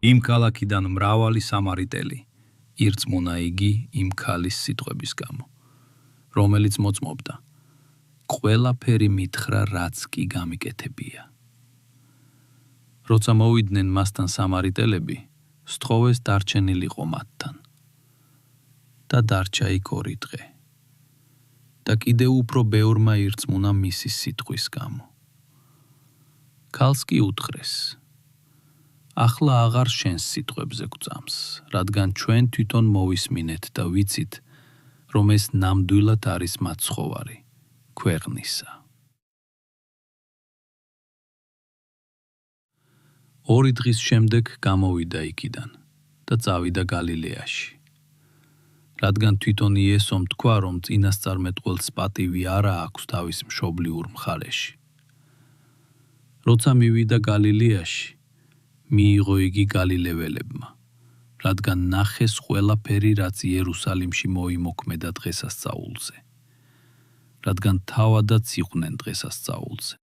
იმ ქალაქიდან მრავალი სამარიტელი ირწმუნა იგი იმ ქალის სიტყვების გამო, რომელიც მოწმობდა: ყველაფერი მითხრა, რაც კი გამიკეთებია. როცა მოვიდნენ მასთან სამარიტელები, სთხოვეს დარჩენილიყო მათთან და დარჩა იქ 2 დღე. და კიდევ უფრო ბევრმა ირწმუნა მისი სიტყვის გამო. ქალს კი უთხრეს: ახლა აღარ შენს სიტყვებზე გვწამს, რადგან ჩვენ თვითონ მოვისმინეთ და ვიცით, რომ ეს ნამდვილად არის მაცხოვარი ქვეყნისა. 2 დღის შემდეგ გამოვიდა იქიდან და წავიდა გალილეაში. რადგან თვითონ იესომ თქვა, რომ წინასწარმეტყველს პატივი არა აქვს თავის მშობლიურ მხარეში. როცა მივიდა გალილეაში, მიიღო იგი გალილეველებმა, რადგან ნახეს ყველაფერი, რაც იერუსალიმში მოიმოქმედა დღესასწაულზე, რადგან თავადაც იყვნენ დღესასწაულზე.